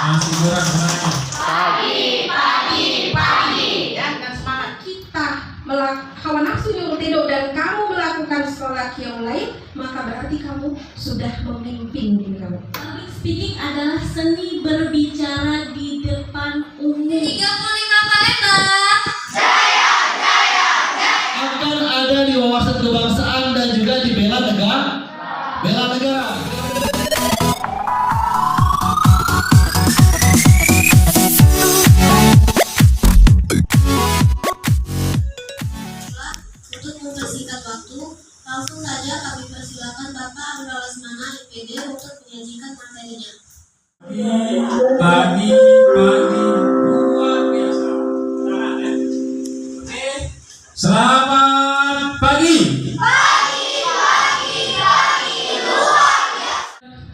Masih kurang semangatnya. Pagi. Ya, dan semangat kita hawa nafsu nyuruh tidur dan kamu melakukan sholat yang lain, maka berarti kamu sudah memimpin diri kamu. Public speaking adalah seni berbicara di depan umum. 35 Palembang. Akan ada di wawasan kebangsaan dan juga di bela negara. Untuk mempersingkat waktu, langsung saja kami persilakan Bapak Andra Lesmana IPD untuk menyajikan materinya. Pagi luar biasa. Selamat pagi.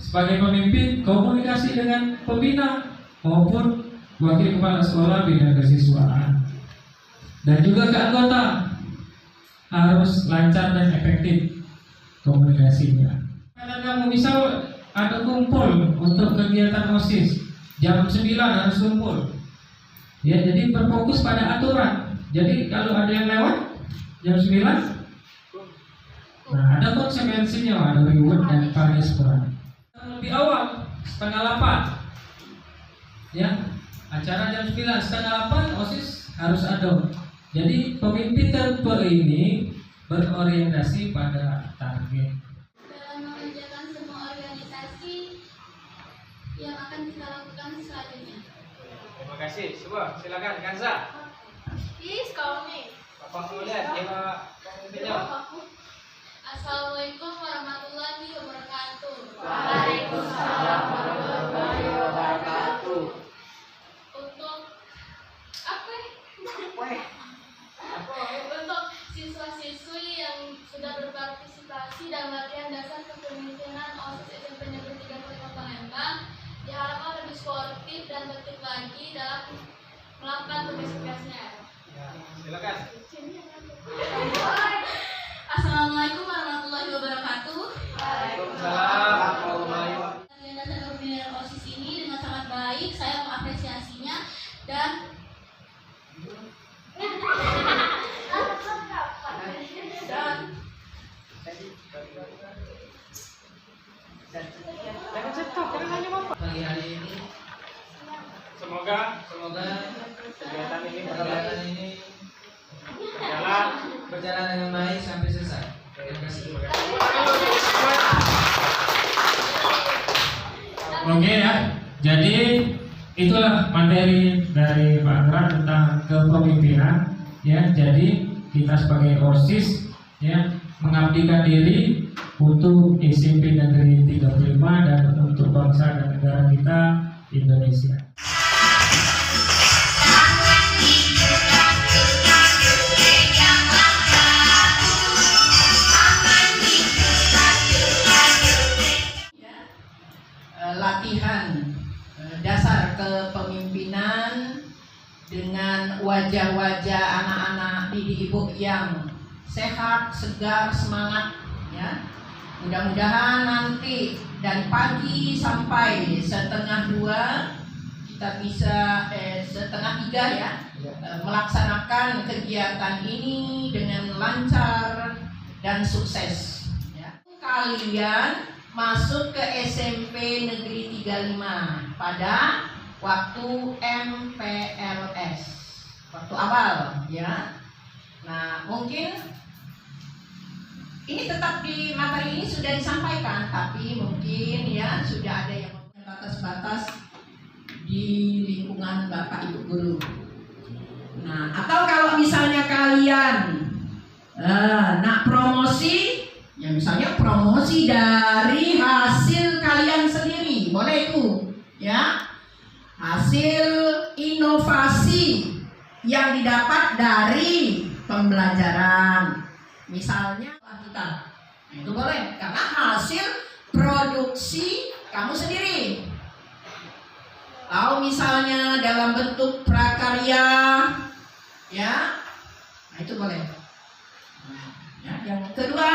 Sebagai pemimpin, komunikasi dengan pembina maupun wakil kepala sekolah bidang kesiswaan dan juga ke anggota harus lancar dan efektif komunikasinya. Kalau kamu misal ada kumpul untuk kegiatan OSIS jam 9 harus kumpul. Ya, jadi berfokus pada aturan. Jadi kalau ada yang lewat jam 9, nah ada konsekuensinya, ada reward dan punishment. Lebih awal, setengah 8. Ya, acara jam 9, setengah 8 OSIS harus ada. Jadi pemimpin tipe ini berorientasi pada target. Dalam mengerjakan semua organisasi yang akan kita lakukan selanjutnya. Terima kasih. Semua silakan Kanza. Kau nih. Bapak mau lihat dia pemimpinnya. Assalamualaikum warahmatullahi wabarakatuh. Waalaikumsalam warahmatullahi wabarakatuh. Untuk untuk siswa-siswi yang sudah berpartisipasi dalam latihan dasar kepemimpinan OSIS SMP Negeri 35 Palembang, diharapkan lebih sportif dan tertib lagi dalam melakukan tugas-tugasnya. Ya, silakan. Assalamualaikum warahmatullahi wabarakatuh. Waalaikumsalam warahmatullahi wabarakatuh. Latihan dasar kepemimpinan OSIS ini dengan sangat baik, saya mengapresiasinya dan Jangan cetok, jangan hanya bapak. Pagi hari ini Semoga kegiatan ini berjalan dengan baik sampai selesai. Terima kasih. Oke ya, jadi itulah materi dari Pak Andra tentang kepemimpinan ya. Jadi kita sebagai OSIS ya mengabdikan diri untuk SMP Negeri 35 dan untuk bangsa dan negara kita Indonesia. Latihan dasar kepemimpinan dengan wajah-wajah anak-anak didik ibu yang sehat, segar, semangat ya. Mudah-mudahan nanti dari pagi sampai setengah 2 kita bisa setengah 3 ya melaksanakan kegiatan ini dengan lancar dan sukses ya. Kalian masuk ke SMP Negeri 35 pada waktu MPLS, waktu awal ya. Nah mungkin ini tetap di materi ini sudah disampaikan, tapi mungkin ya sudah ada yang batas-batas di lingkungan Bapak Ibu Guru. Nah atau kalau misalnya kalian nak promosi, ya misalnya promosi dari hasil kalian sendiri, boleh itu ya, hasil inovasi yang didapat dari pembelajaran misalnya kita, nah, itu boleh karena hasil produksi kamu sendiri. Kalau misalnya dalam bentuk prakarya ya, nah itu boleh. Ya, yang kedua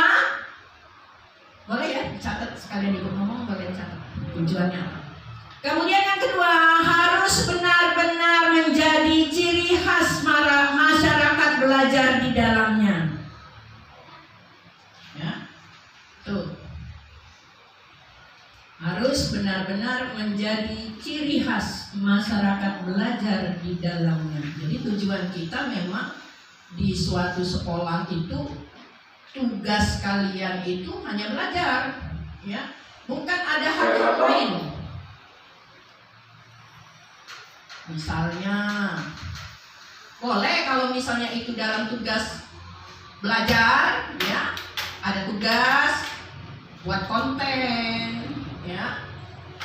boleh ya dicatat, sekalian ikut ngomong boleh dicatat tujuannya. Kemudian yang kedua semua harus benar-benar menjadi ciri khas masyarakat belajar di dalamnya. Ya, tuh. Harus benar-benar menjadi ciri khas masyarakat belajar di dalamnya. Jadi tujuan kita memang di suatu sekolah itu tugas kalian itu hanya belajar, ya, bukan ada hal yang lain. Misalnya, boleh kalau misalnya itu dalam tugas belajar, ya, ada tugas buat konten, ya,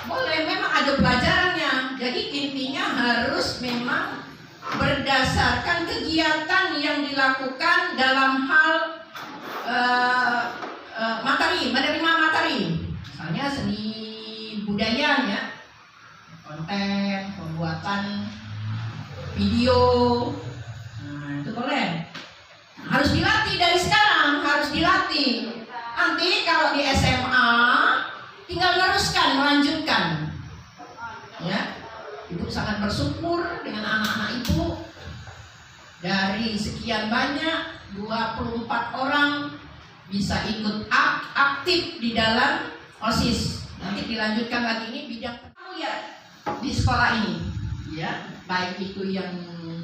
boleh, memang ada pelajarannya. Jadi intinya harus memang berdasarkan kegiatan yang dilakukan dalam hal materi, menerima materi. Misalnya seni budaya, ya, konten, pembuatan video, nah itu boleh. Harus dilatih dari sekarang, harus dilatih. Nanti kalau di SMA tinggal meneruskan, melanjutkan. Ya, Ibu sangat bersyukur dengan anak-anak Ibu. Dari sekian banyak 24 orang bisa ikut aktif di dalam OSIS. Nanti dilanjutkan lagi, ini bidang kamu ya di sekolah ini, ya, baik itu yang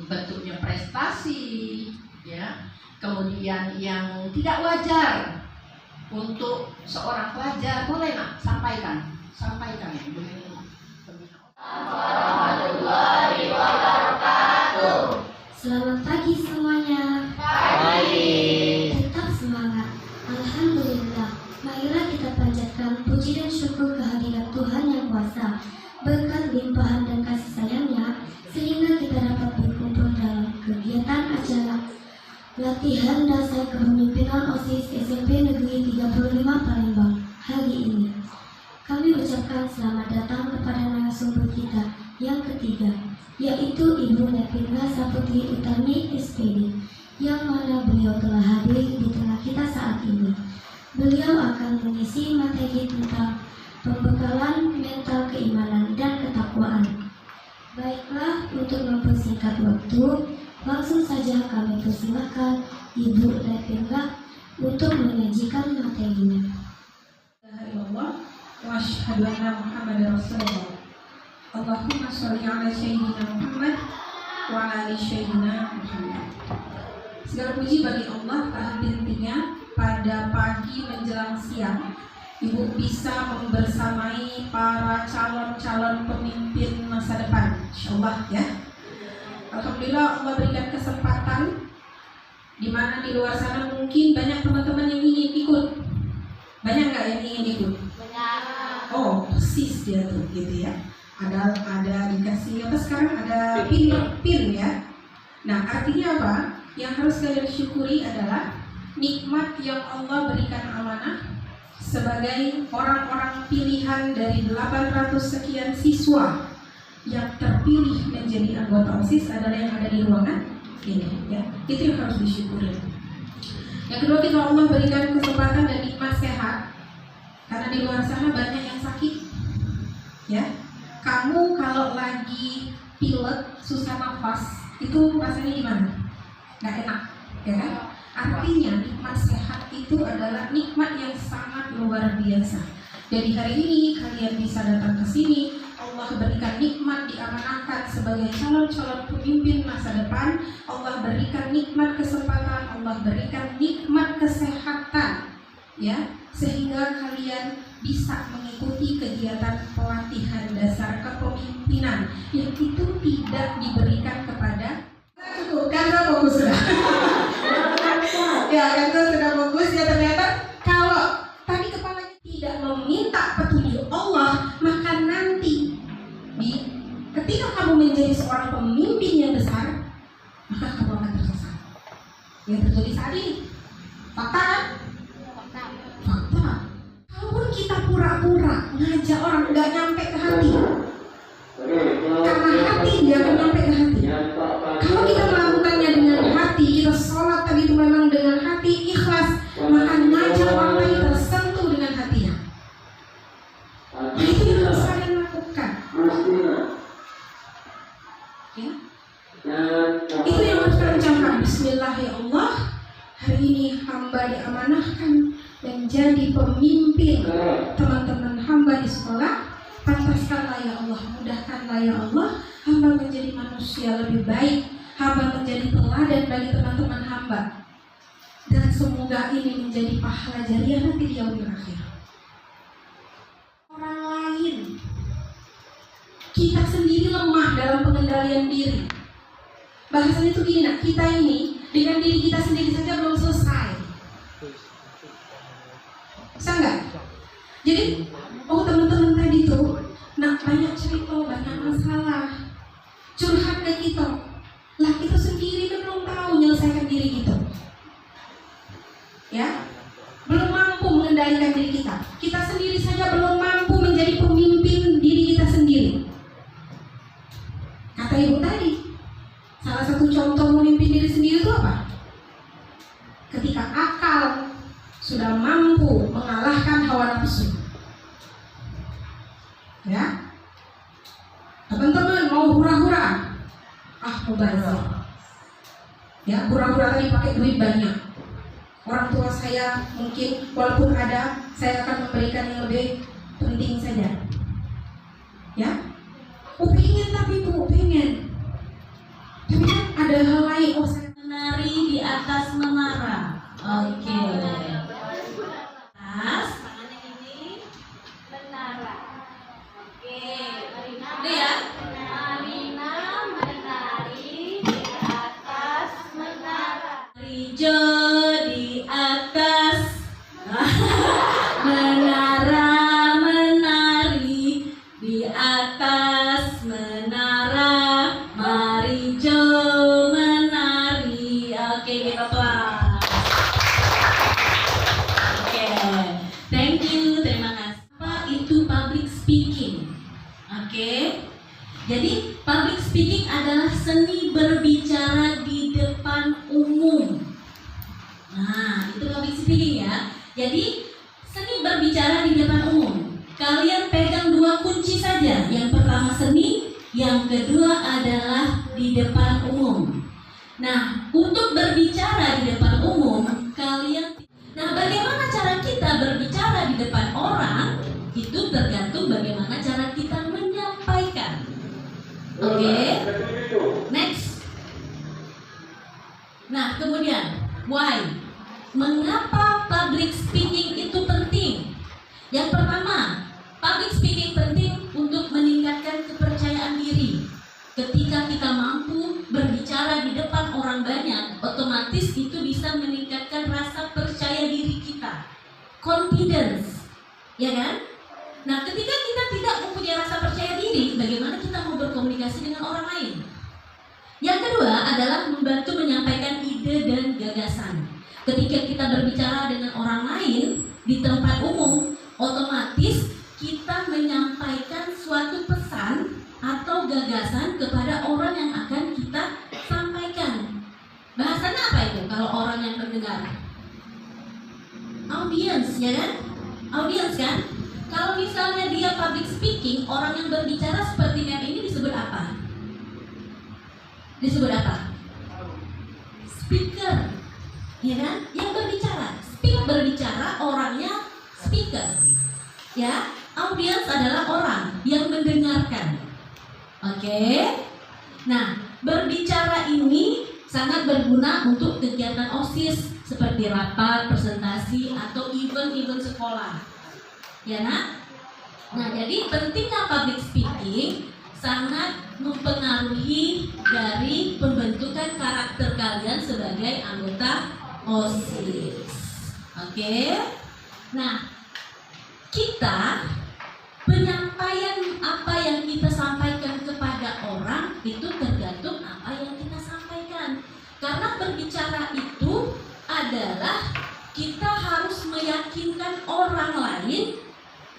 bentuknya prestasi, ya, kemudian yang tidak wajar untuk seorang pelajar, boleh nak sampaikan ya. Warahmatullahi wabarakatuh. Selamat pagi semuanya. Pagi. Tetap semangat. Alhamdulillah. Marilah kita panjatkan puji dan syukur kehadirat Tuhan Yang Kuasa. Berkat limpahan dan kasih sayangnya, sehingga kita dapat berkumpul dalam kegiatan acara latihan dasar kepemimpinan OSIS SMP Negeri 35 Palembang hari ini. Kami ucapkan selamat datang kepada narasumber kita yang ketiga, yaitu Ibu Nepina Saputri Utami SPD, yang mana beliau telah hadir di tengah kita saat ini. Beliau akan mengisi materi tentang pembekalan mental keimanan dan ketakwaan. Baiklah, untuk mempersingkat waktu, langsung saja kami persilahkan Ibu Nepina untuk menyajikan materinya. Wa asyhadu anna Muhammadar Rasulullah. Allahumma sholli ala sayyidina Muhammad wa ala ali sayyidina Muhammad. Segala puji bagi Allah, tak henti-hentinya pada pagi menjelang siang Ibu bisa membersamai para calon-calon pemimpin masa depan, insyaallah ya. Alhamdulillah Allah berikan kesempatan di mana di luar sana mungkin banyak teman-teman yang ingin ikut. Banyak nggak yang ingin ikut? Oh, persis dia tuh, gitu ya. Ada dikasih apa sekarang? Ada pin ya. Nah, artinya apa? Yang harus kalian syukuri adalah nikmat yang Allah berikan amanah sebagai orang-orang pilihan dari 800 sekian siswa yang terpilih menjadi anggota OSIS adalah yang ada di ruangan ini, ya. Itu yang harus disyukuri. Yang kedua, kita Allah berikan kesempatan dan nikmat sehat. Karena di luar sana banyak yang sakit, ya. Kamu kalau lagi pilek, susah nafas, itu rasanya gimana? Nggak enak, ya kan? Artinya nikmat sehat itu adalah nikmat yang sangat luar biasa. Jadi hari ini kalian bisa datang ke sini, Allah berikan nikmat, diamanahkan sebagai calon-calon pemimpin masa depan. Allah berikan nikmat kesempatan, Allah berikan nikmat kesehatan, ya, sehingga kalian bisa mengikuti kegiatan pelatihan dasar kepemimpinan yang itu tidak diberikan kepada cukup kan fokus sudah ya kan sudah fokus ya. Ternyata kalau tadi kepalanya tidak meminta petunjuk Allah, maka nanti ketika kamu menjadi seorang pemimpin yang besar, maka kamu akan tersesat. Yang terjadi saat ini fakta kan? Fakta. Kalaupun kita pura-pura ngajak orang nggak nyampe ke hati, karena hati dia akan nyampe ke hati. Kalau kita melakukannya dengan hati, kita sholat tadi itu memang dengan hati ikhlas, maka ngajak orang lain tersentuh dengan hatinya. Nah, itu yang harus kalian lakukan. Hari ini hamba diamanahkan menjadi pemimpin teman-teman hamba di sekolah. Pantaskanlah ya Allah, mudahkanlah ya Allah, hamba menjadi manusia lebih baik, hamba menjadi teladan bagi teman-teman hamba. Dan semoga ini menjadi pahala jariah nanti di yaumil akhir. Orang lain, kita sendiri lemah dalam pengendalian diri. Bahasanya itu gini, nak, kita ini dengan diri kita sendiri saja belum selesai. Bisa nggak? Jadi, teman-teman tadi tuh, nak banyak cerita, banyak masalah, curhat ke kita. Lah kita sendiri kan belum tahu menyelesaikan diri kita. Ya, belum mampu mengendalikan diri kita. Kita sendiri saja belum mampu menjadi pemimpin diri kita sendiri. Kata ibu tadi, salah satu contoh memimpin diri sendiri itu apa? Ketika akal sudah mampu mengalahkan hawa nafsu. Ya, teman-teman mau hura-hura, mubazir. Ya, hura-hura tadi pakai duit banyak. Orang tua saya mungkin walaupun ada, saya akan memberikan yang lebih penting saja. Ya, pengen tapi pengen. Tapi kan ada hal lain. Saya Menari di atas menara. Oke. Atas tangan yang ini Menara. Oke, Marina. udah ya. Marina menari di atas menara. Rijo di atas menara, menari di atas menara, Marijo menari. Oke, kita kelas. Oke, thank you, terima kasih. Apa itu public speaking? Oke, jadi public speaking adalah seni berbicara di depan umum. Nah, itu public speaking ya. Jadi seni berbicara di depan umum. Kalian pegang dua kunci saja. Yang pertama seni, yang kedua adalah di depan umum. Nah, untuk berbicara di depan umum, bagaimana cara kita berbicara di depan orang? Itu tergantung bagaimana cara kita menyampaikan. Oke. Next. Nah, kemudian why? Mengapa public speaking itu penting? Yang pertama, public speaking penting untuk meningkatkan kepercayaan diri. Ketika kita mampu berbicara di depan orang banyak, otomatis itu bisa meningkatkan rasa percaya diri kita, confidence, ya kan? Nah, ketika kita tidak mempunyai rasa percaya diri, bagaimana kita mau berkomunikasi dengan orang lain? Yang kedua adalah membantu menyampaikan ide dan gagasan. Ketika kita berbicara dengan orang lain di tempat umum, otomatis kita menyampaikan suatu pesan atau gagasan kepada orang yang akan kita sampaikan. Bahasanya apa itu kalau orang yang mendengar? Audience, ya kan? Audience kan? Kalau misalnya dia public speaking, orang yang berbicara seperti meme ini disebut apa? Disebut apa? Speaker, ya kan? Yang berbicara, berbicara, orangnya speaker. Ya, audience adalah orang yang mendengarkan. Oke. Nah, berbicara ini sangat berguna untuk kegiatan OSIS seperti rapat, presentasi, atau event-event sekolah. Ya, nak? Nah, jadi pentingnya public speaking sangat mempengaruhi dari pembentukan karakter kalian sebagai anggota OSIS. Oke. Nah, kita penyampaian apa yang kita sampaikan kepada orang itu tergantung apa yang kita sampaikan. Karena berbicara itu adalah kita harus meyakinkan orang lain,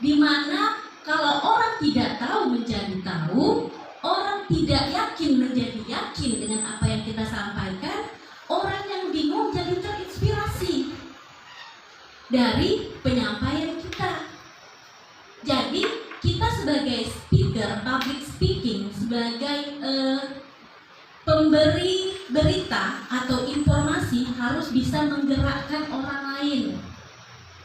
di mana kalau orang tidak tahu menjadi tahu, orang tidak yakin menjadi yakin dengan apa yang kita sampaikan, orang yang bingung jadi terinspirasi dari penyampaian kita. Jadi kita sebagai speaker, public speaking, sebagai pemberi berita atau informasi harus bisa menggerakkan orang lain.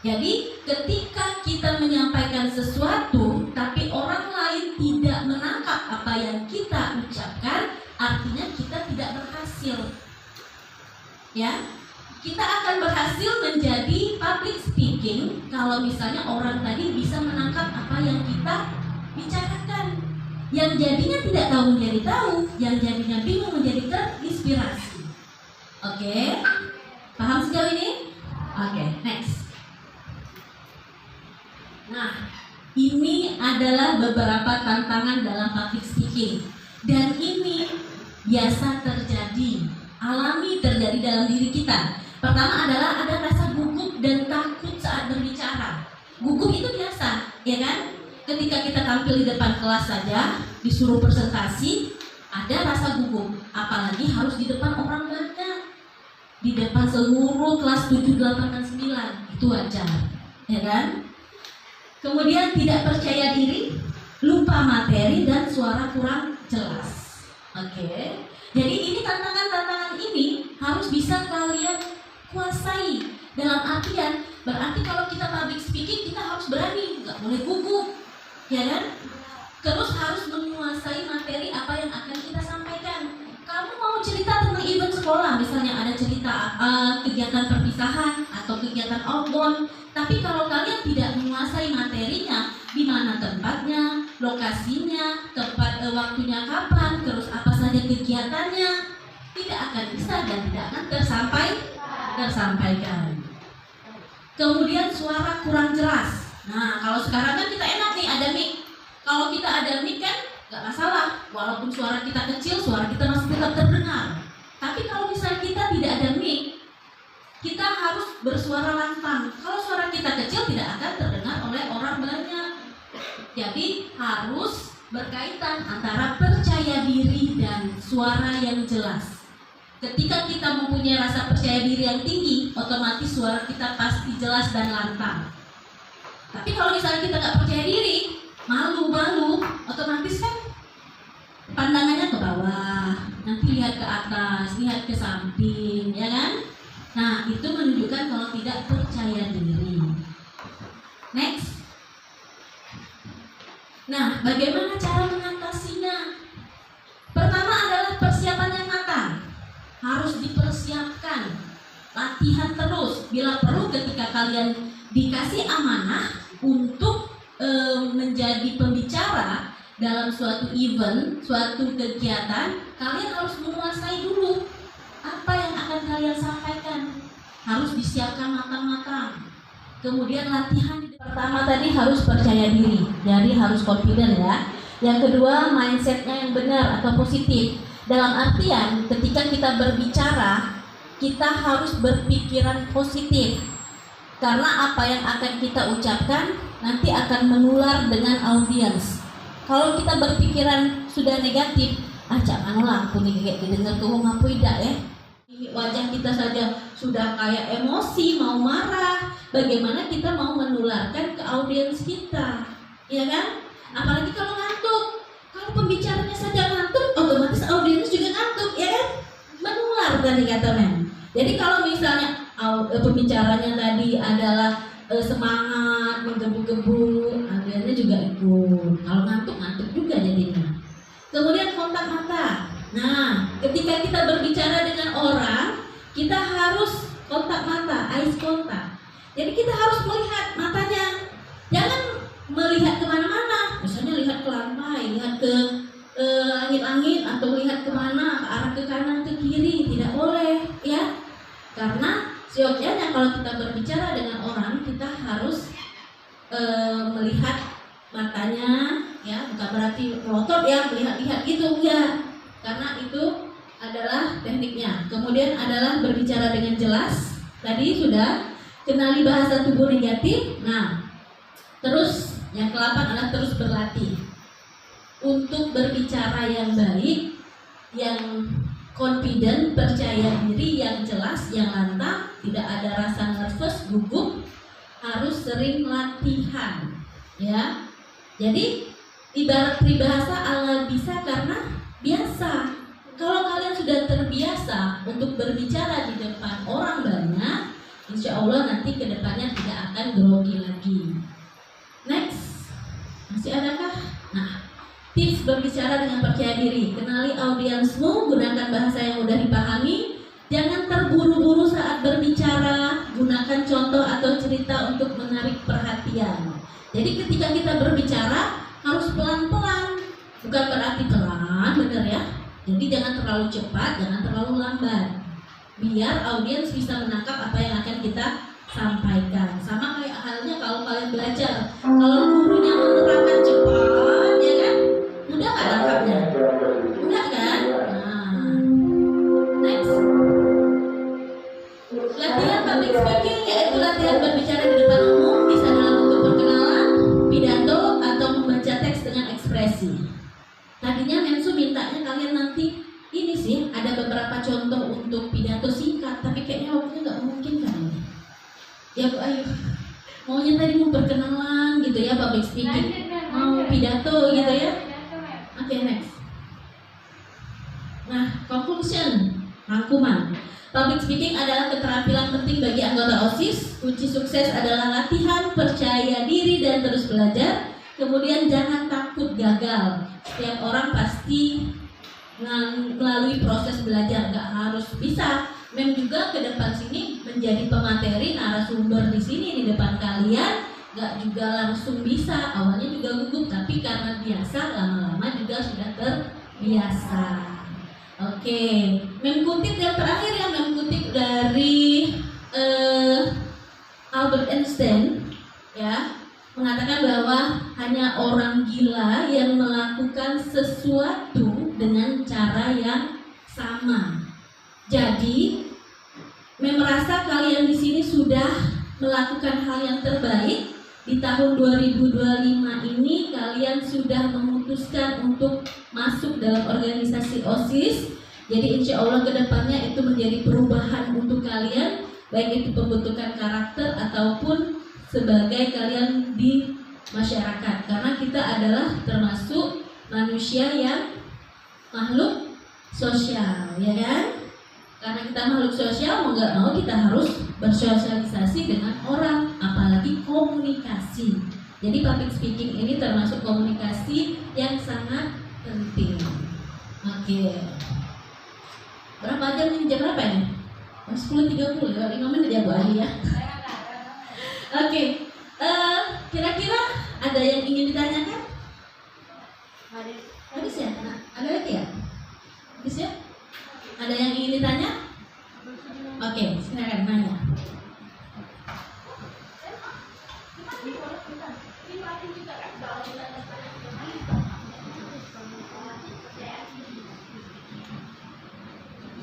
Jadi ketika kita menyampaikan sesuatu tapi orang lain tidak menangkap apa yang kita ucapkan, artinya kita tidak berhasil. Ya, kita akan berhasil menjadi public speaking kalau misalnya orang tadi bisa menangkap apa yang kita bicarakan. Yang jadinya tidak tahu menjadi tahu, yang jadinya bingung menjadi terinspirasi. Oke, paham sejauh ini? Oke, next. Nah, ini adalah beberapa tantangan dalam public speaking, dan ini biasa terjadi, alami terjadi dalam diri kita. Pertama adalah ada rasa gugup dan takut saat berbicara. Gugup itu biasa, ya kan? Ketika kita tampil di depan kelas saja, disuruh presentasi, ada rasa gugup. Apalagi harus di depan orang banyak, di depan seluruh kelas 7, 8, dan 9. Itu wajar, ya kan? Kemudian tidak percaya diri, lupa materi, dan suara kurang jelas. Oke. Jadi ini tantangan-tantangan ini harus bisa kalian kuasai. Dalam artian, berarti kalau kita public speaking kita harus berani, nggak boleh gugup, ya kan? Terus harus menguasai materi apa yang akan kita sampaikan. Kamu mau cerita tentang event sekolah, misalnya ada cerita kegiatan perpisahan atau kegiatan outbound, tapi kalau kalian tidak menguasai materinya, di mana tempatnya, lokasinya, tempat waktunya kapan, terus apa saja kegiatannya, tidak akan bisa dan tidak akan tersampaikan. Kemudian suara kurang jelas. Nah, kalau sekarang kan kita enak nih ada mic. Kalau kita ada mic kan nggak masalah, walaupun suara kita kecil, suara kita masih tetap terdengar. Tapi kalau misalnya kita tidak ada mic, kita harus bersuara lantang. Kalau suara kita kecil tidak akan terdengar oleh orang banyak. Jadi harus berkaitan antara percaya diri dan suara yang jelas. Ketika kita mempunyai rasa percaya diri yang tinggi, otomatis suara kita pasti jelas dan lantang. Tapi kalau misalnya kita nggak percaya diri, malu-malu, otomatis kan pandangannya ke bawah, nanti lihat ke atas, lihat ke samping, ya kan? Nah, itu menunjukkan kalau tidak percaya diri. Next. Nah, bagaimana cara mengatasinya? Pertama adalah persiapan yang matang. Harus dipersiapkan. Latihan terus. Bila perlu ketika kalian dikasih amanah untuk menjadi pembicara dalam suatu event, suatu kegiatan, kalian harus menguasai dulu apa yang akan kalian sampaikan. Harus disiapkan matang-matang. Kemudian latihan pertama tadi harus percaya diri, jadi harus confident ya. Yang kedua, mindsetnya yang benar atau positif. Dalam artian ketika kita berbicara, kita harus berpikiran positif. Karena apa yang akan kita ucapkan nanti akan menular dengan audiens. Kalau kita berpikiran sudah negatif, janganlah aku nih kayak didengar tuh ngapu tidak ya. Wajah kita saja sudah kayak emosi, mau marah. Bagaimana kita mau menularkan ke audiens kita, ya kan? Apalagi kalau ngantuk. Kalau pembicaranya saja ngantuk, otomatis audiens juga ngantuk, ya kan? Menular tadi katanya. Jadi kalau misalnya pembicaranya tadi adalah semangat, menggebu-gebu, audiensnya juga ikut. Kalau ngantuk juga jadinya. Kemudian kontak mata. Nah, ketika kita berbicara dengan orang, kita harus kontak mata, eye contact. Jadi kita harus melihat matanya. Jangan melihat kemana-mana. Misalnya lihat ke lantai, lihat ke langit-langit, atau lihat kemana, ke arah ke kanan, ke kiri. Tidak boleh, ya. Karena seyogyanya kalau kita berbicara dengan orang, kita harus melihat matanya, ya. Bukan berarti melotot ya, melihat-lihat gitu, ya. Karena itu adalah tekniknya. Kemudian adalah berbicara dengan jelas. Tadi sudah kenali bahasa tubuh negatif. Nah, terus yang ke-8 adalah terus berlatih untuk berbicara yang baik, yang confident, percaya diri, yang jelas, yang lantang, tidak ada rasa nervous, gugup. Harus sering latihan, ya. Jadi ibarat peribahasa ala bisa karena biasa. Kalau kalian sudah sudah terbiasa untuk berbicara di depan orang banyak, insya Allah nanti kedepannya tidak akan grogi lagi. Next, masih adakah? Nah, tips berbicara dengan percaya diri. Kenali audiensmu, gunakan bahasa yang mudah dipahami. Jangan terburu-buru saat berbicara. Gunakan contoh atau cerita untuk menarik perhatian. Jadi ketika kita berbicara harus pelan-pelan. Bukan berarti pelan, bener ya. Jadi jangan terlalu cepat, jangan terlalu lambat. Biar audiens bisa menangkap apa yang akan kita sampaikan. Sama kayak halnya kalau kalian belajar. Kalau gurunya menerangkan cepat, ya kan? Mudah nggak nangkapnya? Mudah kan? Nah, next. Latihan public speaking yaitu latihan berbicara di depan umum, bisa dalam bentuk perkenalan, pidato, atau membaca teks dengan ekspresi. Tadinya Mensu mintanya kalian nanti ini sih ada beberapa contoh untuk pidato singkat, tapi kayaknya waktunya nggak memungkinkan ini. Ya Bu Ayu, maunya tadi mau perkenalan gitu ya, public speaking, mau pidato gitu ya. Oke, next. Nah, conclusion, rangkuman. Public speaking adalah keterampilan penting bagi anggota OSIS. Kunci sukses adalah latihan, percaya diri, dan terus belajar. Kemudian jangan takut gagal. Setiap orang pasti melalui proses belajar, gak harus bisa. Mem juga ke depan sini menjadi pemateri narasumber di sini di depan kalian, gak juga langsung bisa. Awalnya juga gugup, tapi karena biasa, lama-lama juga sudah terbiasa. Oke, mengutip yang terakhir ya, mengutip dari Albert Einstein ya, mengatakan bahwa hanya orang gila yang melakukan sesuatu dengan cara yang sama. Jadi, merasa kalian di sini sudah melakukan hal yang terbaik. Di tahun 2025 ini kalian sudah memutuskan untuk masuk dalam organisasi OSIS. Jadi insya Allah kedepannya itu menjadi perubahan untuk kalian, baik itu pembentukan karakter ataupun sebagai kalian di masyarakat. Karena kita adalah termasuk manusia yang makhluk sosial, ya kan? Karena kita makhluk sosial, mau nggak mau kita harus bersosialisasi dengan orang, apalagi komunikasi. Jadi public speaking ini termasuk komunikasi yang sangat penting. Oke. Berapa jam ini? Jam berapa ini? 10.30, 5 menit ya Bu Ali ya. Oke. Kira-kira ada yang ingin ditanyakan? Habis ya? Nah, ada lagi ya? Habis ya? Ada yang ingin ditanya? Oke, silakan nanya.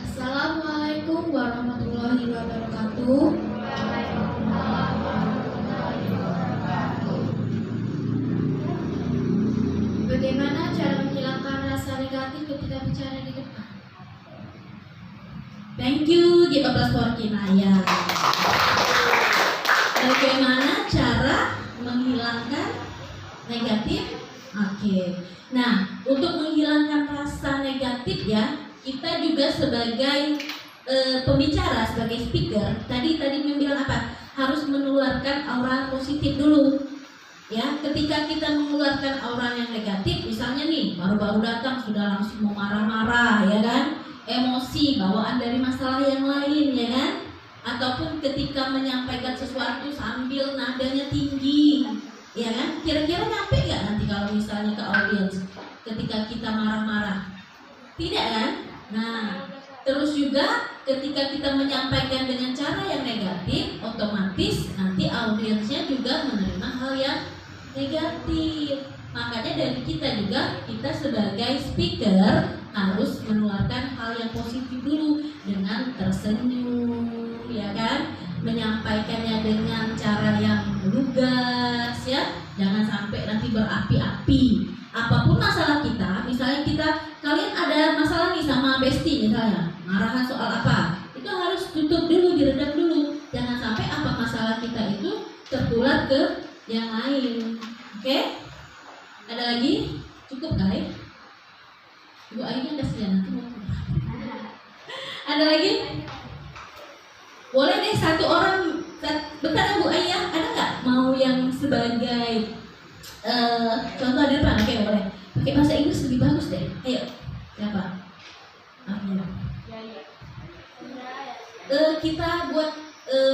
Assalamualaikum warahmatullahi wabarakatuh. Bagaimana cara menghilangkan rasa negatif ketika bicara di depan? Thank you, give applause for Kinaya. Bagaimana cara menghilangkan negatif? Oke. Nah, untuk menghilangkan rasa negatif ya, kita juga sebagai pembicara, sebagai speaker, tadi bilang apa? Harus menularkan aura positif dulu. Ya, ketika kita mengeluarkan aura yang negatif, misalnya nih baru-baru datang sudah langsung mau marah-marah, ya kan? Emosi, bawaan dari masalah yang lain, ya kan? Ataupun ketika menyampaikan sesuatu sambil nadanya tinggi, ya kan? Kira-kira nyampe nggak nanti kalau misalnya ke audiens ketika kita marah-marah? Tidak kan? Nah, terus juga ketika kita menyampaikan dengan cara yang negatif, otomatis nanti audiensnya juga menerima hal yang negatif. Makanya dari kita juga, kita sebagai speaker harus menularkan hal yang positif dulu dengan tersenyum, ya kan? Menyampaikannya dengan cara yang lugas, ya. Jangan sampai nanti berapi-api. Apapun masalah kita, misalnya kalian ada masalah nih sama bestie misalnya, marahan soal apa, itu harus tutup dulu, diredam dulu. Jangan sampai apa masalah kita itu tertular ke yang lain. Oke? Ada lagi? Cukup guys? Ibu Ayu kasihan nanti mau Ada lagi? Boleh deh satu orang. Bentar Bu Ayah, ada nggak mau yang sebagai contoh di depan? Oke, boleh. Pakai bahasa Inggris lebih bagus deh. Ayo, siapa? Kita buat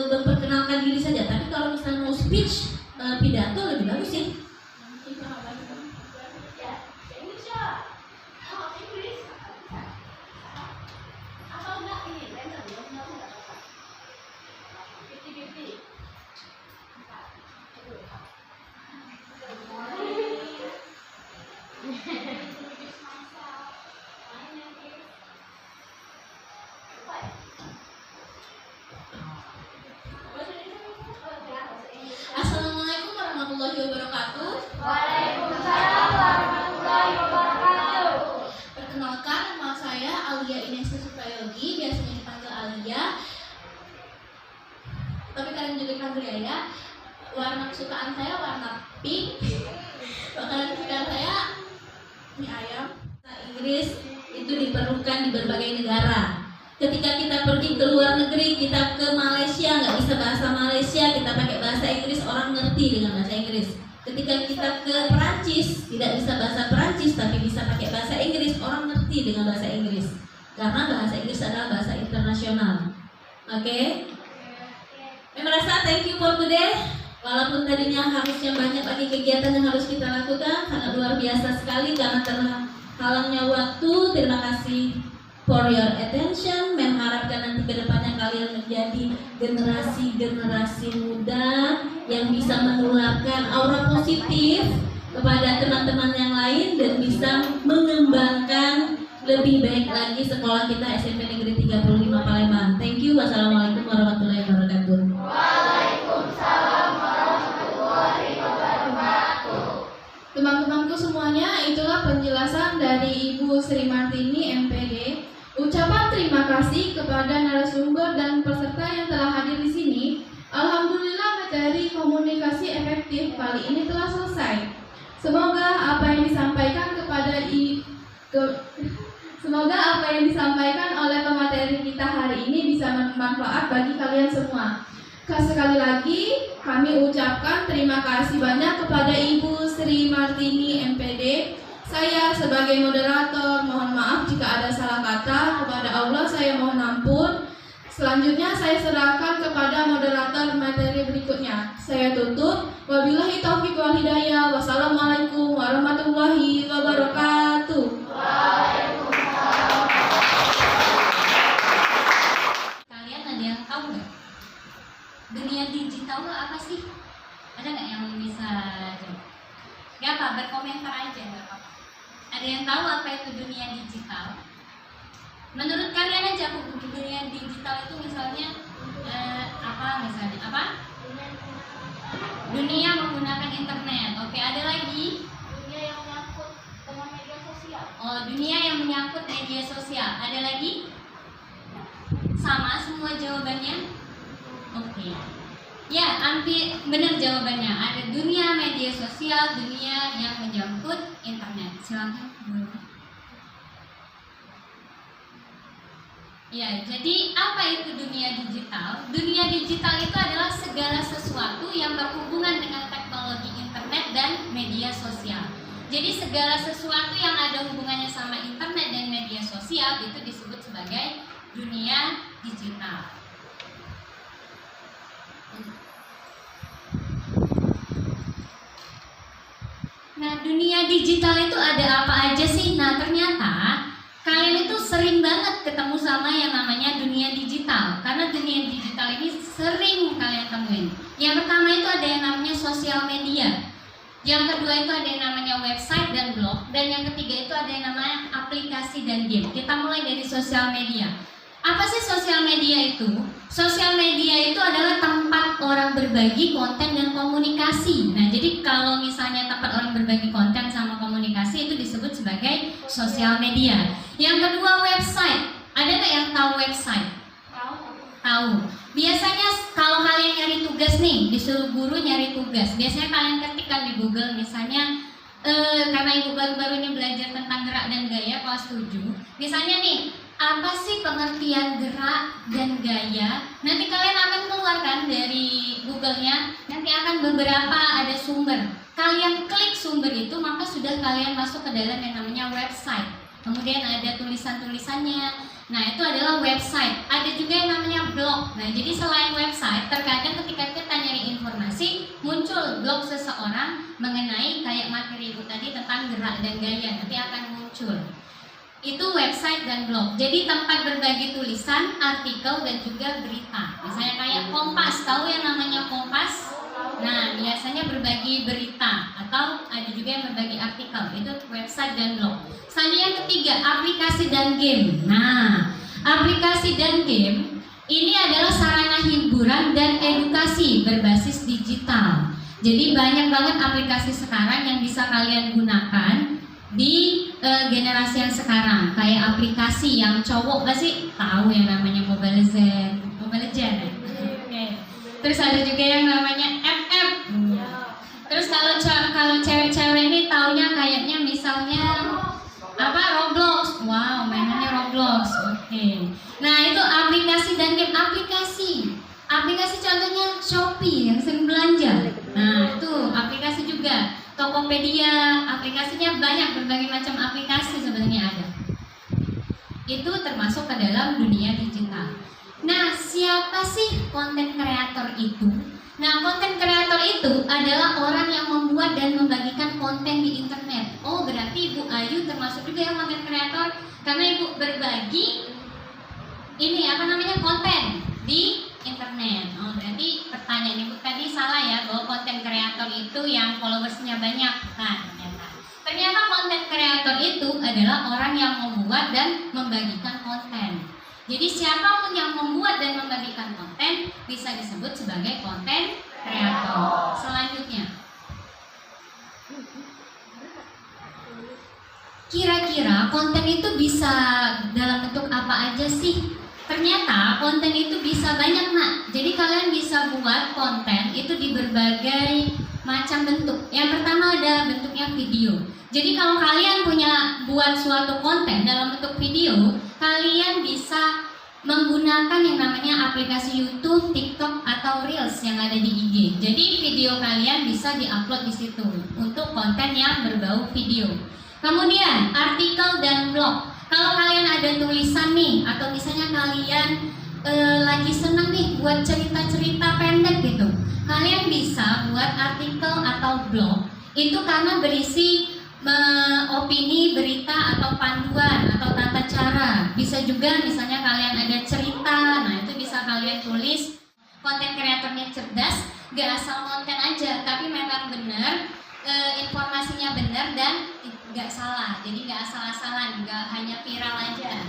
memperkenalkan diri saja. Tapi kalau misalnya mau speech, pidato lebih bagus sih. Assalamualaikum warahmatullahi wabarakatuh. Waalaikumsalam warahmatullahi wabarakatuh. Perkenalkan, nama saya Alia Inesta Suprayogi, biasanya dipanggil Alia. Tapi kalian juga dipanggil Yaya. Warna kesukaan saya warna pink. Makanan kesukaan saya mie ayam. Bahasa Inggris itu diperlukan di berbagai negara. Ketika kita pergi ke luar negeri, kita ke Malaysia, nggak bisa bahasa Malaysia, kita pakai bahasa Inggris, orang ngerti dengan bahasa Inggris. Ketika kita ke Perancis, tidak bisa bahasa Perancis, tapi bisa pakai bahasa Inggris, orang ngerti dengan bahasa Inggris. Karena bahasa Inggris adalah bahasa internasional. Oke? Merasa thank you for today. Walaupun tadinya harusnya banyak lagi kegiatan yang harus kita lakukan, sangat luar biasa sekali karena terhalangnya waktu. Terima kasih for your attention. Mengharapkan nanti kedepannya kalian menjadi generasi-generasi muda yang bisa menularkan aura positif kepada teman-teman yang lain dan bisa mengembangkan lebih baik lagi sekolah kita SMP Negeri 35 Palembang. Thank you. Wassalamualaikum warahmatullahi wabarakatuh. Waalaikumsalam warahmatullahi wabarakatuh. Teman-temanku semuanya, itulah penjelasan dari Ibu Sri Martini MPD. Ucapan terima kasih kepada narasumber dan peserta yang telah hadir di sini. Alhamdulillah, materi komunikasi efektif kali ini telah selesai. Semoga apa yang disampaikan oleh pemateri kita hari ini bisa bermanfaat bagi kalian semua. Sekali lagi kami ucapkan terima kasih banyak kepada Ibu Sri Martini MPD. Saya sebagai moderator mohon maaf jika ada salah kata, kepada Allah saya mohon ampun. Selanjutnya saya serahkan kepada moderator materi berikutnya. Saya tutup. Wabillahi taufiq wal hidayah. Wassalamualaikum warahmatullahi wabarakatuh. Kalian ada yang tahu nggak? Dunia digital itu apa sih? Ada nggak yang bisa jawab? Gak apa, berkomentar aja nggak apa-apa. Ada yang tahu apa itu dunia digital? Menurut kalian aja, dunia digital itu misalnya apa? Dunia menggunakan internet. Oke, ada lagi? Dunia yang menyangkut dengan media sosial. Oh, dunia yang menyangkut media sosial. Ada lagi? Sama semua jawabannya? Oke. Ya, hampir benar jawabannya. Ada dunia media sosial, dunia yang menyangkut internet. Silakan. Ya, jadi apa itu dunia digital? Dunia digital itu adalah segala sesuatu yang berhubungan dengan teknologi internet dan media sosial. Jadi segala sesuatu yang ada hubungannya sama internet dan media sosial itu disebut sebagai dunia digital. Nah, dunia digital itu ada apa aja sih? Nah, ternyata kalian itu sering banget ketemu sama yang namanya dunia digital. Karena dunia digital ini sering kalian temuin. Yang pertama itu ada yang namanya sosial media. Yang kedua itu ada yang namanya website dan blog. Dan yang ketiga itu ada yang namanya aplikasi dan game. Kita mulai dari sosial media. Apa sih sosial media itu? Sosial media itu adalah tempat orang berbagi konten dan komunikasi. Nah, jadi kalau misalnya tempat orang berbagi konten sama komunikasi itu disebut sebagai sosial media. Yang kedua website. Ada nggak yang tahu website? Tahu. Biasanya kalau kalian nyari tugas nih, disuruh guru nyari tugas. Biasanya kalian ketikkan di Google, misalnya karena ibu baru-baru ini belajar tentang gerak dan gaya kelas 7. Misalnya nih, apa sih pengertian gerak dan gaya. Nanti kalian akan keluarkan dari Google-nya, nanti akan beberapa ada sumber. Kalian klik sumber itu, maka sudah kalian masuk ke dalam yang namanya website. Kemudian ada tulisan-tulisannya. Nah, itu adalah website. Ada juga yang namanya blog. Nah, jadi selain website, terkadang ketika kita nyari informasi, muncul blog seseorang mengenai kayak materi ibu tadi tentang gerak dan gaya. Nanti akan muncul. Itu website dan blog. Jadi tempat berbagi tulisan, artikel, dan juga berita. Misalnya kayak Kompas, tahu yang namanya Kompas? Nah, biasanya berbagi berita atau ada juga yang berbagi artikel. Itu website dan blog. Selanjutnya yang ketiga, aplikasi dan game. Nah, aplikasi dan game ini adalah sarana hiburan dan edukasi berbasis digital. Jadi banyak banget aplikasi sekarang yang bisa kalian gunakan di generasi yang sekarang. Kayak aplikasi yang cowok pasti tahu yang namanya Mobile Legends. Terus ada juga yang namanya FF. Terus kalau cewek-cewek ini taunya kayaknya misalnya apa, Roblox. Wow, mainannya Roblox. Oke. Nah, itu aplikasi dan game. Aplikasi contohnya Shopee yang sering belanja. Nah, itu aplikasi juga. Tokopedia, aplikasinya banyak, berbagai macam aplikasi sebenarnya ada. Itu termasuk ke dalam dunia digital. Nah, siapa sih konten kreator itu? Nah, konten kreator itu adalah orang yang membuat dan membagikan konten di internet. Oh, berarti Ibu Ayu termasuk juga yang konten kreator karena Ibu berbagi ini konten di internet. Oh, berarti pertanyaan Ibu tadi salah ya, bahwa konten kreator itu yang followersnya banyak. Bukan, ternyata konten kreator itu adalah orang yang membuat dan membagikan konten. Jadi siapapun yang membuat dan membagikan konten bisa disebut sebagai konten kreator. Selanjutnya, kira-kira konten itu bisa dalam bentuk apa aja sih? Ternyata konten itu bisa banyak, Nak. Jadi kalian bisa buat konten itu di berbagai macam bentuk. Yang pertama ada bentuknya video. Jadi kalau kalian buat suatu konten dalam bentuk video, kalian bisa menggunakan yang namanya aplikasi YouTube, TikTok, atau Reels yang ada di IG. Jadi video kalian bisa diupload di situ untuk konten yang berbau video. Kemudian artikel dan blog. Kalau kalian ada tulisan nih, atau misalnya kalian lagi seneng nih buat cerita-cerita pendek gitu, kalian bisa buat artikel atau blog. Itu karena berisi opini, berita, atau panduan, atau tata cara. Bisa juga misalnya kalian ada cerita, nah itu bisa kalian tulis. Konten kreatornya cerdas, gak asal konten aja, tapi memang benar, informasinya benar dan gak salah. Jadi gak asal-asalan, gak hanya viral aja.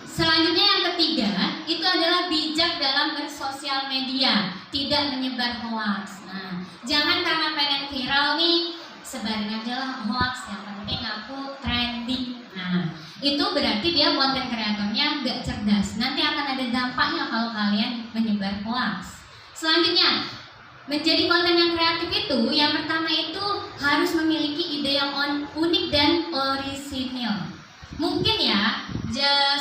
Selanjutnya yang ketiga, itu adalah bijak dalam bersosial media, tidak menyebar hoax. Nah, jangan karena pengen viral nih, sebarin aja lah hoax, yang penting aku trending. Nah, itu berarti dia konten kreatornya gak cerdas. Nanti akan ada dampaknya kalau kalian menyebar hoax. Selanjutnya, menjadi konten yang kreatif itu, yang pertama itu harus memiliki ide yang unik dan orisinil. Mungkin ya,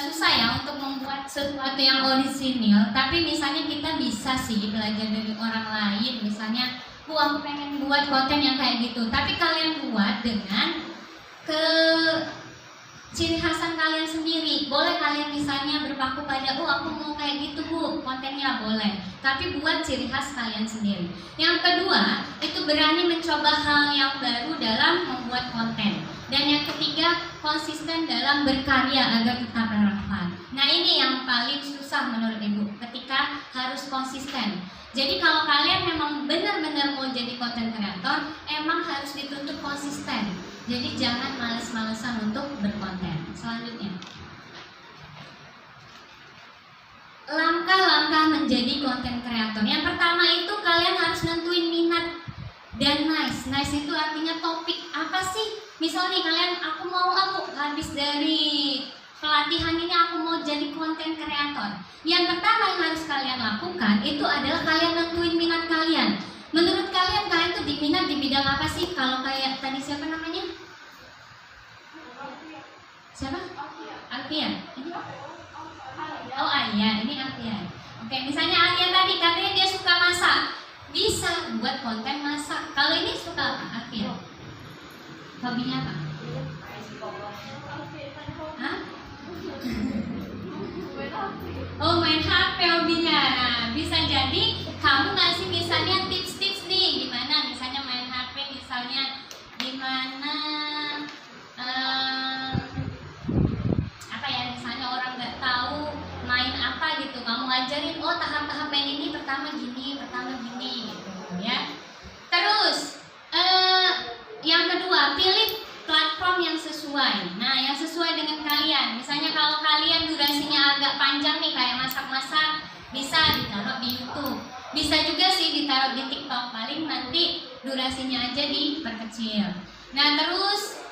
susah ya untuk membuat sesuatu yang orisinil, tapi misalnya kita bisa sih belajar dari orang lain. Misalnya, Bu, aku pengen buat konten yang kayak gitu, tapi kalian buat dengan ciri khasan kalian sendiri. Boleh kalian misalnya berpaku pada, aku mau kayak gitu Bu, kontennya boleh, tapi buat ciri khas kalian sendiri. Yang kedua, itu berani mencoba hal yang baru dalam membuat konten. Dan yang ketiga, konsisten dalam berkarya agar tetap relevan. Nah, ini yang paling susah menurut Ibu, ketika harus konsisten. Jadi kalau kalian memang benar-benar mau jadi konten kreator, emang harus dituntut konsisten. Jadi jangan males-malesan untuk berkonten. Selanjutnya, langkah-langkah menjadi konten kreator. Yang pertama itu kalian harus nentuin minat dan nice. Nice itu artinya topik. Apa sih? Misal nih kalian, aku habis dari pelatihan ini aku mau jadi konten kreator. Yang pertama yang harus kalian lakukan itu adalah kalian nentuin minat kalian. Menurut kalian tuh diminat di bidang apa sih? Kalau kayak tadi siapa namanya? Siapa? Alfian. Ini? Oh Alia, ini Alfian. Oke, misalnya Alia tadi katanya dia suka masak, bisa buat konten masak. Kalau ini suka apa? Alfian? Hobinya apa? Hah? Oh, main HP hobinya. Nah, bisa jadi kamu ngasih misalnya tips-tips nih, gimana misalnya main HP, misalnya gimana apa ya, misalnya orang nggak tahu main apa gitu, kamu ajarin, oh tahap-tahap main ini pertama gini gitu ya. Terus yang kedua, pilih platform yang sesuai. Nah, yang sesuai dengan kalian. Misalnya kalau kalian durasinya agak panjang nih, kayak masak-masak, bisa ditaruh di YouTube. Bisa juga sih ditaruh di TikTok, paling nanti durasinya aja diperkecil. Nah, terus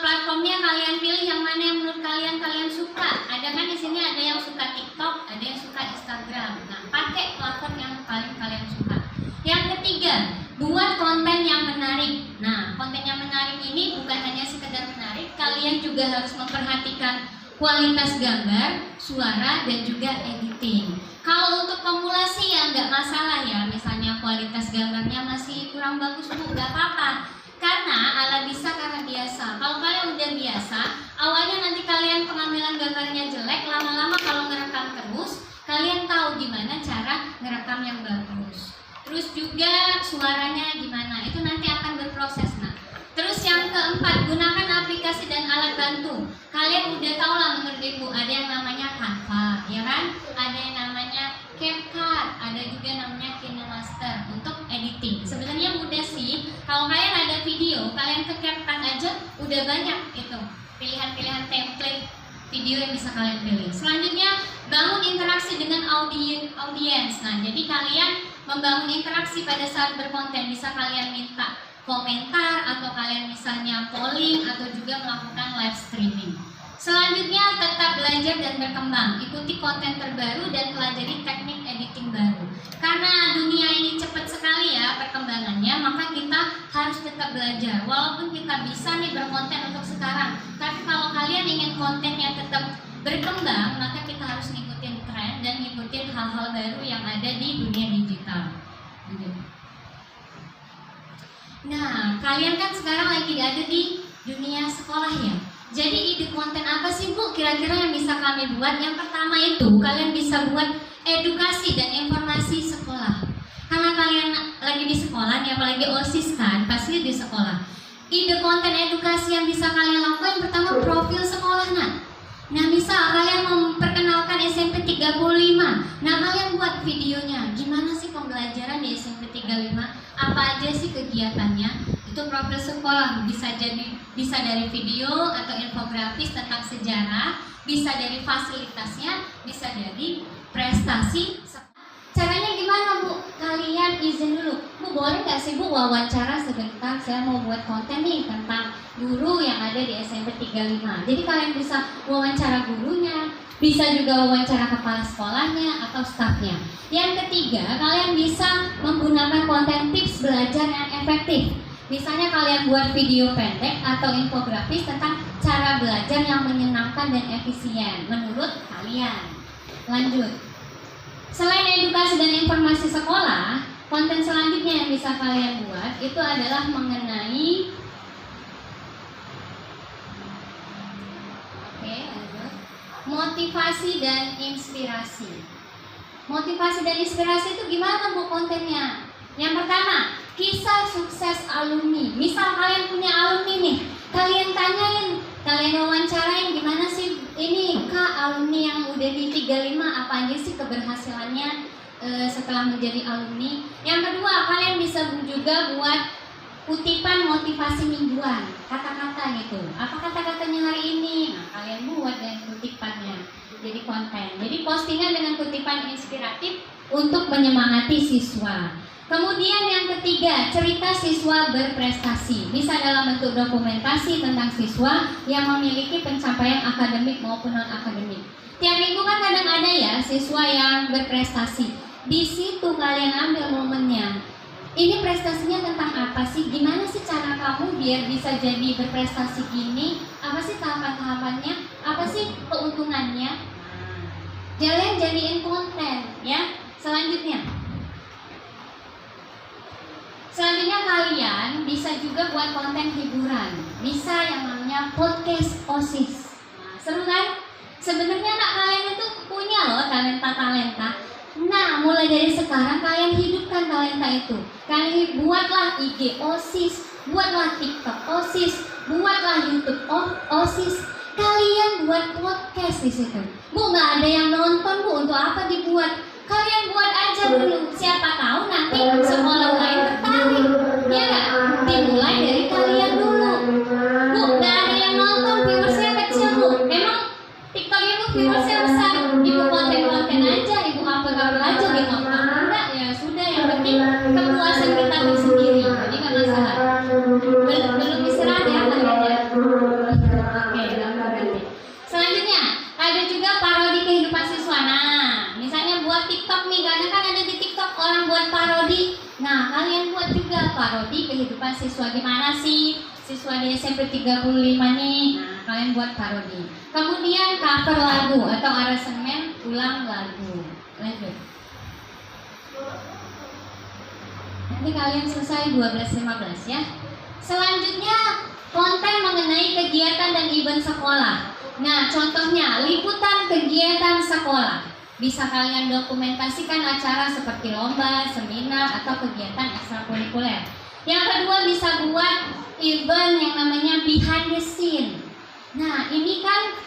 platformnya kalian pilih yang mana yang menurut kalian suka. Ada kan di sini ada yang suka TikTok, ada yang suka Instagram. Nah, pakai platform yang kalian suka. Yang ketiga, buat konten yang menarik. Nah, konten yang menarik ini bukan hanya sekedar menarik, kalian juga harus memperhatikan kualitas gambar, suara, dan juga editing. Kalau untuk pemula sih ya nggak masalah ya, misalnya kualitas gambarnya masih kurang bagus Bu, nggak apa-apa. Karena ala bisa karena biasa. Kalau kalian udah biasa, awalnya nanti kalian pengambilan gambarnya jelek, lama-lama kalau ngerekam terus, kalian tahu gimana cara ngerekam yang bagus. Terus juga suaranya gimana, itu nanti akan berproses. Nah, terus yang keempat, gunakan aplikasi dan alat bantu. Kalian udah tahu lah menurut Ibu, ada yang namanya Canva, ya kan? Ada yang namanya CapCut, ada juga namanya KineMaster untuk editing. Sebenarnya mudah sih. Kalau kalian ada video, kalian ke CapCut aja udah banyak itu pilihan-pilihan template video yang bisa kalian pilih. Selanjutnya, bangun interaksi dengan audiens. Nah, jadi kalian membangun interaksi pada saat berkonten, bisa kalian minta komentar atau kalian misalnya polling atau juga melakukan live streaming. Selanjutnya, tetap belajar dan berkembang. Ikuti konten terbaru dan pelajari teknik editing baru. Karena dunia ini cepat sekali ya perkembangannya, maka kita harus tetap belajar. Walaupun kita bisa nih berkonten untuk sekarang, tapi kalau kalian ingin kontennya tetap berkembang, maka kita harus ngikutin tren dan ngikutin hal-hal baru yang ada di dunia digital. Nah, kalian kan sekarang lagi ada di dunia sekolah ya. Jadi ide konten apa sih Bu kira-kira yang bisa kami buat? Yang pertama itu kalian bisa buat edukasi dan informasi sekolah. Karena kalian lagi di sekolah nih, apalagi OSIS kan, pasti di sekolah. Ide konten edukasi yang bisa kalian lakukan, yang pertama profil sekolah. Nah, misal kalian memperkenalkan SMP 35. Nah, kalian buat videonya. Gimana sih pembelajaran di SMP 35? Apa aja sih kegiatannya? Itu profil sekolah. Bisa dari video atau infografis tentang sejarah, bisa dari fasilitasnya, bisa dari prestasi. Caranya gimana Bu? Kalian izin dulu. Bu, boleh nggak sih Bu wawancara sebentar? Saya mau buat konten nih tentang guru yang ada di SMP 35. Jadi kalian bisa wawancara gurunya, bisa juga wawancara kepala sekolahnya atau stafnya. Yang ketiga, kalian bisa menggunakan konten tips belajar yang efektif. Misalnya kalian buat video pendek atau infografis tentang cara belajar yang menyenangkan dan efisien menurut kalian. Lanjut. Selain edukasi dan informasi sekolah, konten selanjutnya yang bisa kalian buat itu adalah mengenai motivasi dan inspirasi. Motivasi dan inspirasi itu gimana Bu kontennya? Yang pertama, kisah sukses alumni. Misal kalian punya alumni nih, kalian tanyain, kalian wawancarain gimana sih ini Kak alumni yang udah di 35, apa aja sih keberhasilannya setelah menjadi alumni. Yang kedua, kalian bisa juga buat kutipan motivasi mingguan, kata-kata gitu. Apa kata-katanya hari ini? Nah, kalian buat dengan kutipannya jadi konten. Jadi postingan dengan kutipan inspiratif untuk menyemangati siswa. Kemudian yang ketiga, cerita siswa berprestasi. Bisa dalam bentuk dokumentasi tentang siswa yang memiliki pencapaian akademik maupun non-akademik. Tiap minggu kan kadang ada ya siswa yang berprestasi. Di situ kalian ambil momennya. ini prestasinya tentang apa sih? Gimana sih cara kamu biar bisa jadi berprestasi gini? Apa sih tahapan-tahapannya? Apa sih keuntungannya? Jangan jadiin konten ya. Selanjutnya kalian bisa juga buat konten hiburan. Bisa yang namanya podcast OSIS. Nah, seru kan? Sebenarnya anak kalian itu punya loh talenta. Nah, mulai dari sekarang kalian hidupkan talenta itu. Kalian buatlah IG OSIS, buatlah TikTok OSIS, buatlah YouTube OSIS. Kalian buat podcast di situ. Bu, nggak ada yang nonton bu, untuk apa dibuat? Kalian buat aja dulu. Siapa tahu nanti sekolah lain tertarik. Ya nggak? Dimulai dari kalian dulu. Bu, nggak ada yang nonton, viewersnya kecil bu. Memang TikTok itu viewersnya besar. Ibu konten aja, ibu upload aja di konten. Enggak, ya sudah. Yang penting kepuasan kita sendiri. Jadi nggak masalah. Belum istirahat ya kalian ya. Oke, berarti. Selanjutnya ada juga parodi kehidupan siswa. Nah, misalnya buat TikTok nih, kadang kan ada di TikTok orang buat parodi. Nah, kalian buat juga parodi kehidupan siswa. Gimana sih siswa di SMP 35 nih? Nah, kalian buat parodi. Kemudian cover lagu atau aransemen ulang lagu. Lanjut. Nanti kalian selesai 12.15 ya. Selanjutnya konten mengenai kegiatan dan event sekolah. Nah, contohnya liputan kegiatan sekolah. Bisa kalian dokumentasikan acara seperti lomba, seminar, atau kegiatan ekstrakurikuler. Yang kedua bisa buat event yang namanya behind the scene. Nah, ini kan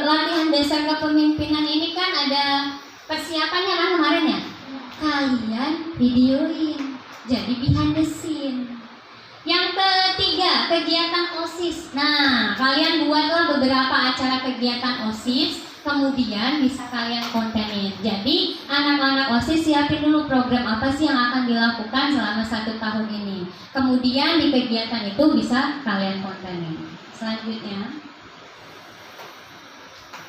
latihan dasar kepemimpinan ini kan ada persiapannya kan kemarin ya. Kalian videoin, jadi behind the scene. Yang ketiga, kegiatan OSIS. Nah, kalian buatlah beberapa acara kegiatan OSIS, kemudian bisa kalian kontenin. Jadi, anak-anak OSIS siapin dulu program apa sih yang akan dilakukan selama 1 tahun ini. Kemudian di kegiatan itu bisa kalian kontenin. Selanjutnya.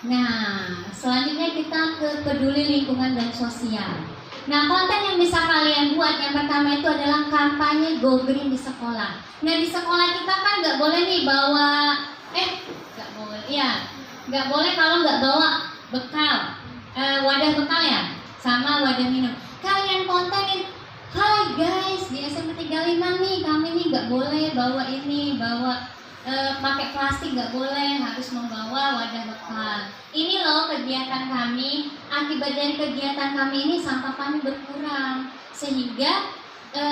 Nah, selanjutnya kita ke peduli lingkungan dan sosial. Nah, konten yang bisa kalian buat yang pertama itu adalah kampanye Go Green di sekolah. Nah, di sekolah kita kan nggak boleh nih bawa, nggak boleh kalau nggak bawa bekal, wadah bekal ya, sama wadah minum. Kalian kontenin, hai guys di SMP 35 nih, kami nih nggak boleh bawa ini, pakai plastik nggak boleh, harus membawa wadah bekal. Ini loh kegiatan kami, akibat dari kegiatan kami ini sampah kami berkurang, sehingga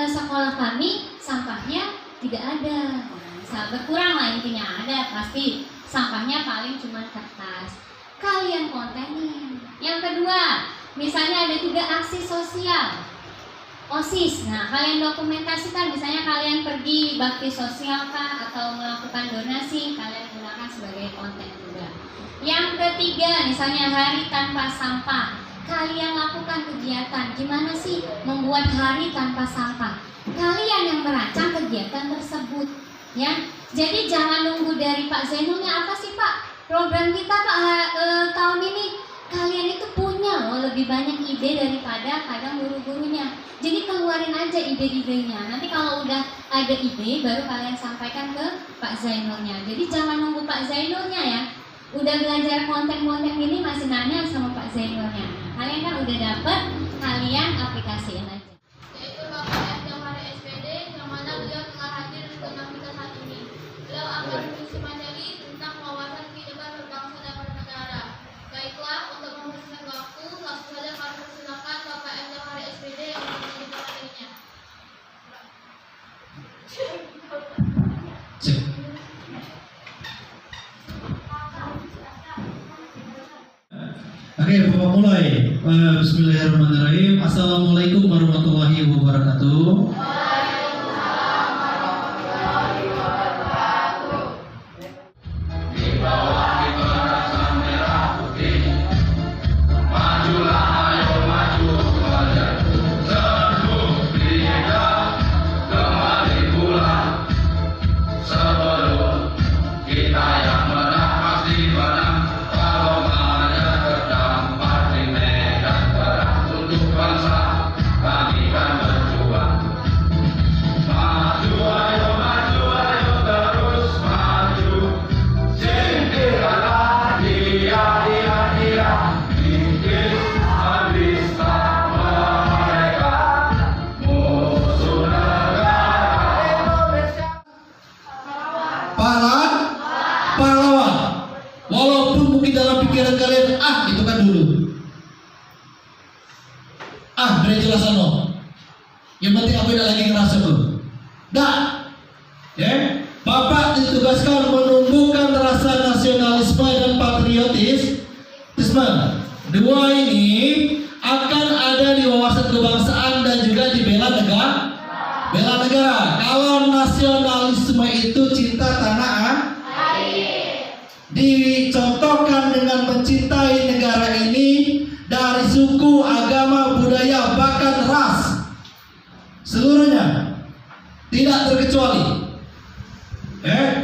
sekolah kami sampahnya tidak ada. Bisa berkurang lah intinya, ada pasti sampahnya paling cuma kertas. Kalian kontenin. Yang kedua, misalnya ada juga aksi sosial OSIS. Nah, kalian dokumentasikan, misalnya kalian pergi bakti sosial kah atau melakukan donasi, kalian gunakan sebagai konten juga. Yang ketiga, misalnya hari tanpa sampah. Kalian lakukan kegiatan. Gimana sih membuat hari tanpa sampah? Kalian yang merancang kegiatan tersebut, ya. Jadi jangan nunggu dari Pak Zainulnya, apa sih Pak program kita Pak tahun ini. Kalian itu punya loh lebih banyak ide daripada kadang guru-gurunya. Jadi keluarin aja ide-idenya. Nanti kalau udah ada ide baru kalian sampaikan ke Pak Zainulnya. Jadi jangan nunggu Pak Zainulnya ya. Udah belajar konten-konten ini masih nanya sama Pak Zainulnya. Kalian kan udah dapet, kalian aplikasiin aja. Yaitu Bapak F. Jamhari SPD, yang mana beliau tengah hadir di tengah kita saat ini. Beliau akan berisi materi tentang wawasan kehidupan berbangsa dan bernegara. Baiklah, untuk mempersingkat waktu, langsung saja kami persilakan Bapak F. Jamhari SPD yang menjadi materinya. Oke, Bapak mulai. Bismillahirrahmanirrahim. Assalamualaikum warahmatullahi wabarakatuh. Kami kan berjuang pahlawan. Walaupun mungkin dalam pikiran kalian, itu kan dulu. Beri jelasan no. Yang penting aku tidak lagi ngerasa tuh. Bapak ditugaskan menumbuhkan rasa nasionalisme dan patriotisme. Dua ini akan ada di wawasan kebangsaan dan juga di bela negara. Kalau nasionalisme itu cinta tanah air, dicontohkan dengan mencintai negara ini dari suku, agama, budaya, bahkan ras, seluruhnya tidak terkecuali.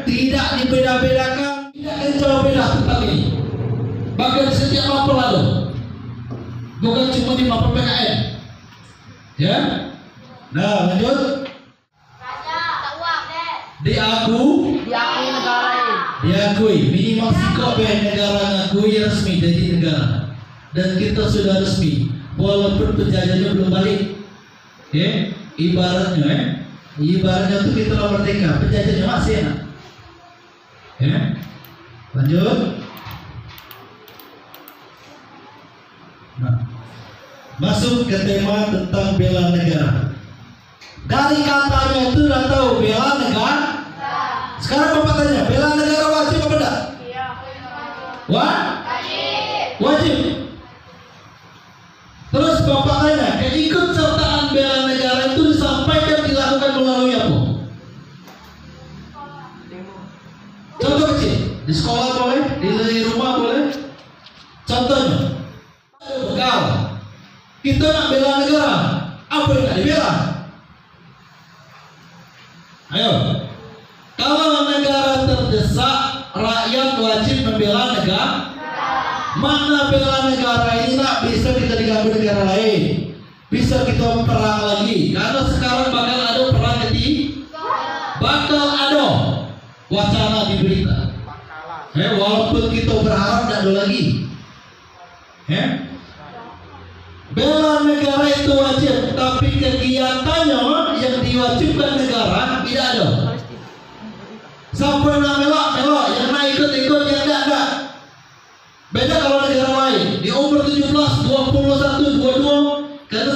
Tidak dibeda-bedakan, tidak jauh-beda tentang ini. Bahkan setiap mapel ada, bukan cuma di mapel PKN. Ya, nah lanjut. Diakui, minimal sikap negara ngakui resmi jadi negara. Dan kita sudah resmi, walaupun penjajahnya belum balik. Ibaratnya tuh kita lah merdeka, penjajahnya masih enak. Lanjut. Nah, masuk ke tema tentang bela negara. Dari katanya itu udah tahu bela negara. Sekarang Bapak tanya, bela negara wajib apa enggak? Wajib. Terus Bapak tanya, keikutsertaan bela negara itu disampaikan dilakukan melalui apa? Contoh kecil, di sekolah boleh, di rumah boleh. Contohnya, bekal. Kita nak bela negara, apa yang nak dibela? Ayo. Kalau negara terdesak, rakyat wajib membela negara. Mana bela negara ini nak bisa kita diganggu negara lain, bisa kita perang lagi. Karena sekarang bakal ada perang ketiga, bakal ada wacana di berita. Walaupun kita berharap tidak ada lagi. Bela negara itu wajib, tapi kegiatannya yang diwajibkan negara tidak ada. Siapa yang melok, yang nak ikut, yang enggak. Beda kalau negara lain, di umur 17, 21, 22, karena